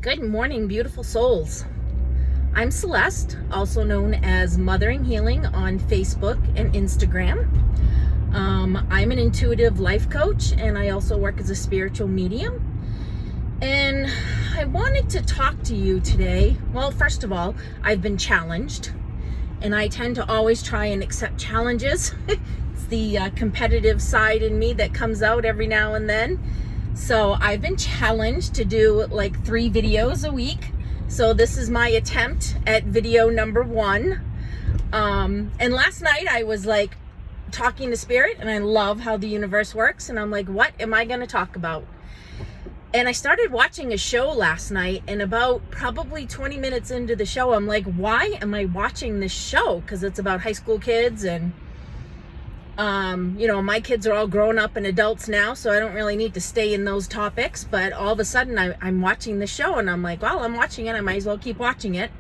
Good morning, beautiful souls. I'm Celeste, also known as Mothering Healing on Facebook and Instagram. I'm an intuitive life coach, and I also work as a spiritual medium. And I wanted to talk to you today. Well, first of all, I've been challenged, and I tend to always try and accept challenges. It's the competitive side in me that comes out every now and then. So I've been challenged to do like 3 videos a week. So this is my attempt at video number 1. And last night I was like talking to Spirit, and I love how the universe works. And I'm like, what am I going to talk about? And I started watching a show last night, and about probably 20 minutes into the show, I'm like, why am I watching this show? Because it's about high school kids, and my kids are all grown up and adults now, so I don't really need to stay in those topics. But all of a sudden I'm watching the show, and I'm like, well, I'm watching it, I might as well keep watching it.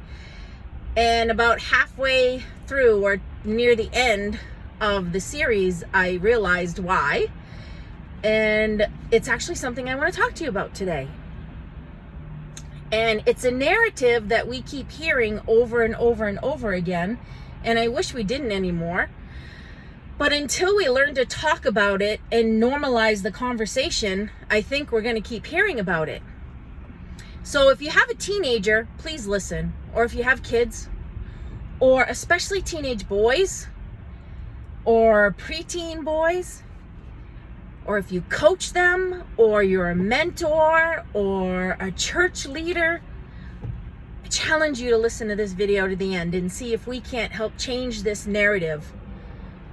And about halfway through, or near the end of the series, I realized why. And it's actually something I want to talk to you about today. And it's a narrative that we keep hearing over and over and over again, and I wish we didn't anymore. But until we learn to talk about it and normalize the conversation, I think we're going to keep hearing about it. So if you have a teenager, please listen. Or if you have kids, or especially teenage boys, or preteen boys, or if you coach them, or you're a mentor, or a church leader, I challenge you to listen to this video to the end and see if we can't help change this narrative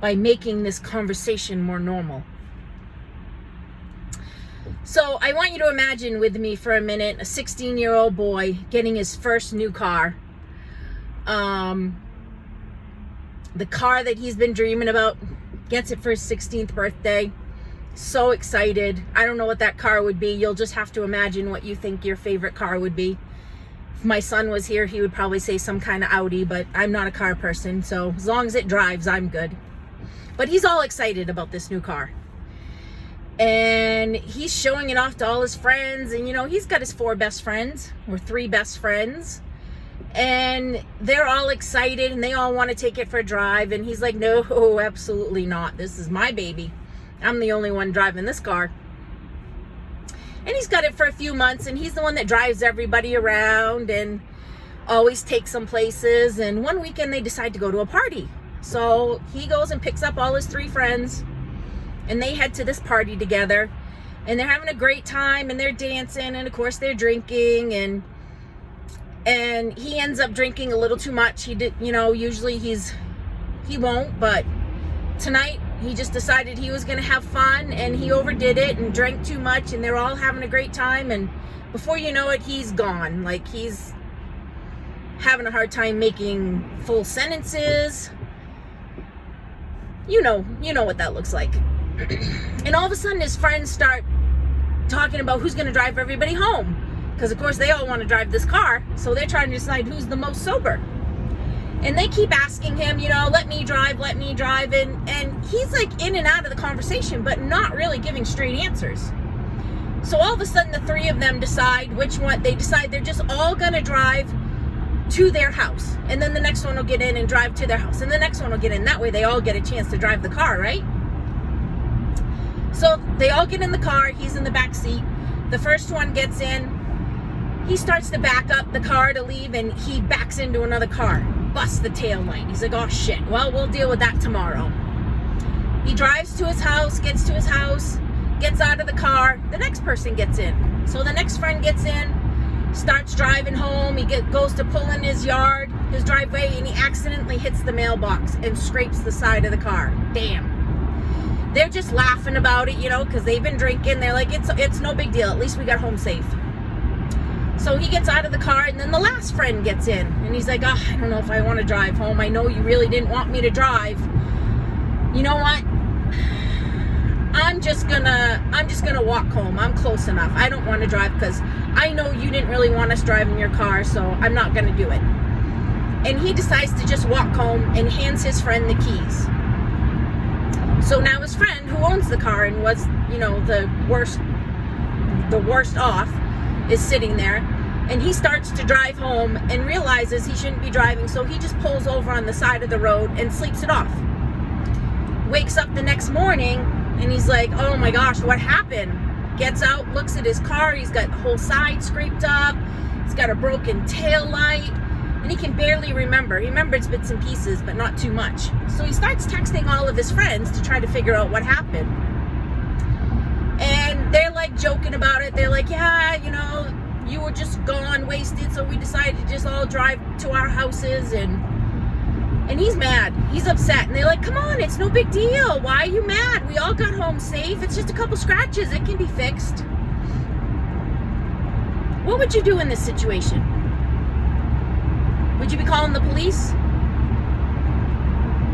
by making this conversation more normal. So I want you to imagine with me for a minute a 16-year-old boy getting his first new car. The car that he's been dreaming about, gets it for his 16th birthday. So excited. I don't know what that car would be. You'll just have to imagine what you think your favorite car would be. If my son was here, he would probably say some kind of Audi, but I'm not a car person, so as long as it drives, I'm good. But he's all excited about this new car. And he's showing it off to all his friends. And, he's got his 4 best friends, or 3 best friends. And they're all excited, and they all want to take it for a drive. And he's like, no, absolutely not. This is my baby. I'm the only one driving this car. And he's got it for a few months, and he's the one that drives everybody around and always takes them places. And one weekend they decide to go to a party. So he goes and picks up all his 3 friends, and they head to this party together, and they're having a great time, and they're dancing, and of course they're drinking, and he ends up drinking a little too much. He did, usually he won't, but tonight he just decided he was going to have fun, and he overdid it and drank too much, and they're all having a great time, and before you know it, he's gone. Like, he's having a hard time making full sentences. You know what that looks like. And all of a sudden his friends start talking about who's going to drive everybody home. Because of course they all want to drive this car. So they're trying to decide who's the most sober. And they keep asking him, let me drive. And he's like in and out of the conversation, but not really giving straight answers. So all of a sudden the 3 of them decide which one. They decide they're just all going to drive to their house, and then the next one will get in and drive to their house, and the next one will get in. That way they all get a chance to drive the car, right? So they all get in the car. He's in the back seat. The first one gets in. He starts to back up the car to leave, and he backs into another car, busts the tail light. He's like, oh shit, well, we'll deal with that tomorrow. He drives to his house, gets to his house, gets out of the car. The next person gets in. So the next friend gets in, starts driving home. He goes to pull in his yard, his driveway, and he accidentally hits the mailbox and scrapes the side of the car. Damn. They're just laughing about it, because they've been drinking. They're like, it's no big deal. At least we got home safe. So he gets out of the car, and then the last friend gets in, and he's like, oh, I don't know if I want to drive home. I know you really didn't want me to drive. You know what? I'm just gonna walk home. I'm close enough. I don't want to drive because I know you didn't really want us driving your car, so I'm not gonna do it. And he decides to just walk home and hands his friend the keys. So now his friend, who owns the car and was, the worst off, is sitting there, And he starts to drive home and realizes he shouldn't be driving, so he just pulls over on the side of the road and sleeps it off. Wakes up the next morning and he's like, oh my gosh, what happened? Gets out, looks at his car, he's got the whole side scraped up, he's got a broken tail light, and he can barely remember. He remembers bits and pieces, but not too much. So he starts texting all of his friends to try to figure out what happened. And they're like joking about it. They're like, yeah, you know, you were just gone, wasted, so we decided to just all drive to our houses. And he's mad. He's upset. And they're like, come on, it's no big deal. Why are you mad? We all got home safe. It's just a couple scratches. It can be fixed. What would you do in this situation? Would you be calling the police?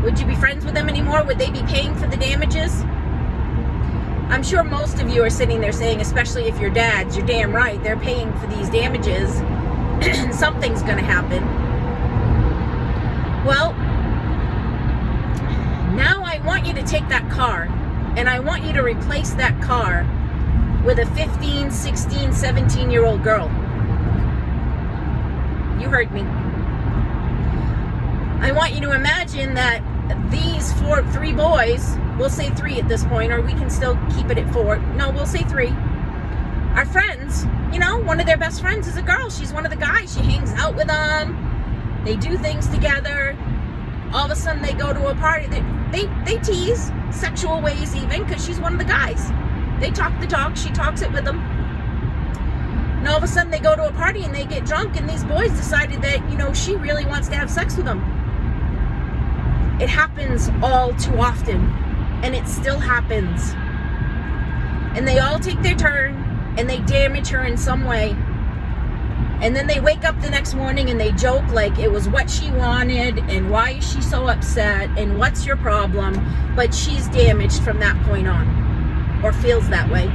Would you be friends with them anymore? Would they be paying for the damages? I'm sure most of you are sitting there saying, especially if you're dads, you're damn right, they're paying for these damages. Something's going to happen. Well, now I want you to take that car and I want you to replace that car with a 15, 16, 17-year-old girl. You heard me. I want you to imagine that these three boys, we'll say 3 at this point, or we can still keep it at 4. No, we'll say 3. Our friends, you know, one of their best friends is a girl. She's one of the guys. She hangs out with them. They do things together. All of a sudden they go to a party. They tease, sexual ways even, because she's one of the guys. They talk the talk. She talks it with them. And all of a sudden they go to a party and they get drunk, and these boys decided that, you know, she really wants to have sex with them. It happens all too often, and it still happens. And they all take their turn, and they damage her in some way. And then they wake up the next morning and they joke like it was what she wanted, and why is she so upset, and what's your problem? But she's damaged from that point on, or feels that way.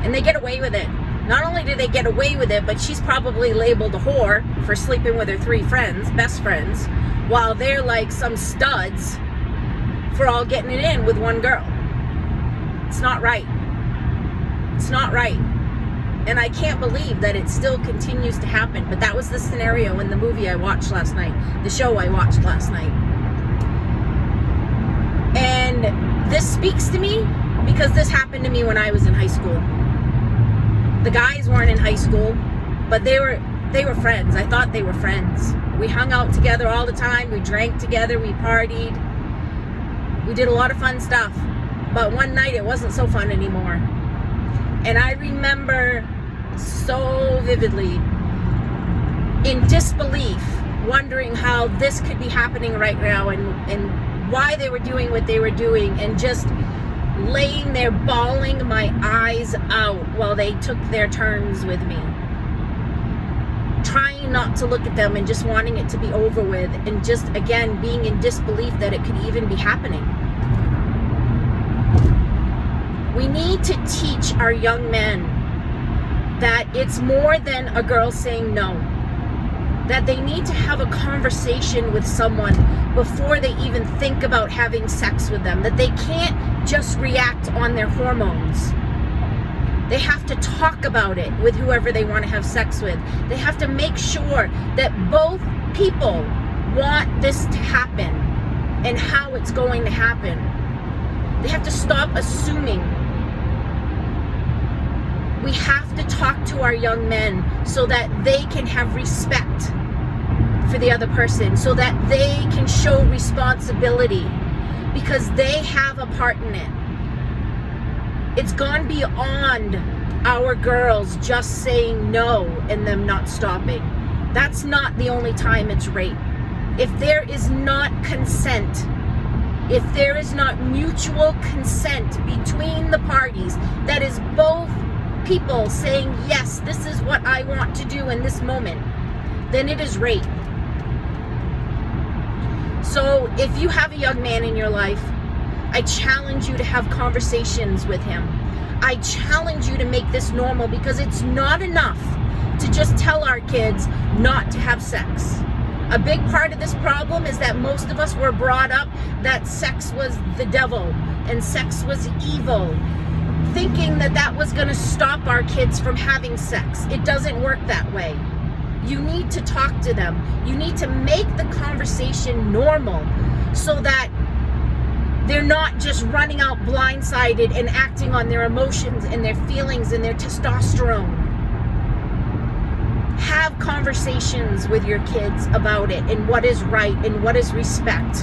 And they get away with it. Not only do they get away with it, but she's probably labeled a whore for sleeping with her 3 friends, best friends, while they're like some studs for all getting it in with one girl. It's not right. It's not right. And I can't believe that it still continues to happen. But that was the scenario in the movie I watched last night, the show I watched last night. And this speaks to me because this happened to me when I was in high school. The guys weren't in high school, but they were friends. I thought they were friends. We hung out together all the time. We drank together. We partied. We did a lot of fun stuff. But one night it wasn't so fun anymore. And I remember so vividly, in disbelief, wondering how this could be happening right now, and why they were doing what they were doing, and just laying there bawling my eyes out while they took their turns with me. Trying not to look at them and just wanting it to be over with, and just, again, being in disbelief that it could even be happening. We need to teach our young men that it's more than a girl saying no. That they need to have a conversation with someone before they even think about having sex with them. That they can't just react on their hormones. They have to talk about it with whoever they want to have sex with. They have to make sure that both people want this to happen and how it's going to happen. They have to stop assuming. We have to talk to our young men so that they can have respect for the other person, so that they can show responsibility, because they have a part in it. It's gone beyond our girls just saying no and them not stopping. That's not the only time it's rape. If there is not consent, if there is not mutual consent between the parties, that is both people saying, yes, this is what I want to do in this moment, then it is rape. So if you have a young man in your life, I challenge you to have conversations with him. I challenge you to make this normal, because it's not enough to just tell our kids not to have sex. A big part of this problem is that most of us were brought up that sex was the devil and sex was evil. thinking that that was going to stop our kids from having sex. It doesn't work that way. You need to talk to them. You need to make the conversation normal so that they're not just running out blindsided and acting on their emotions and their feelings and their testosterone. Have conversations with your kids about it and what is right and what is respect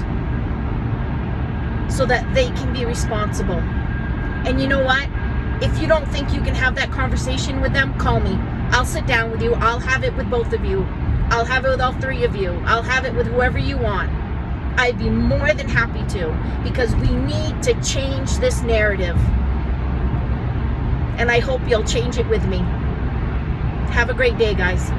so that they can be responsible. And you know what? If you don't think you can have that conversation with them, call me. I'll sit down with you. I'll have it with both of you. I'll have it with all three of you. I'll have it with whoever you want. I'd be more than happy to, because we need to change this narrative. And I hope you'll change it with me. Have a great day, guys.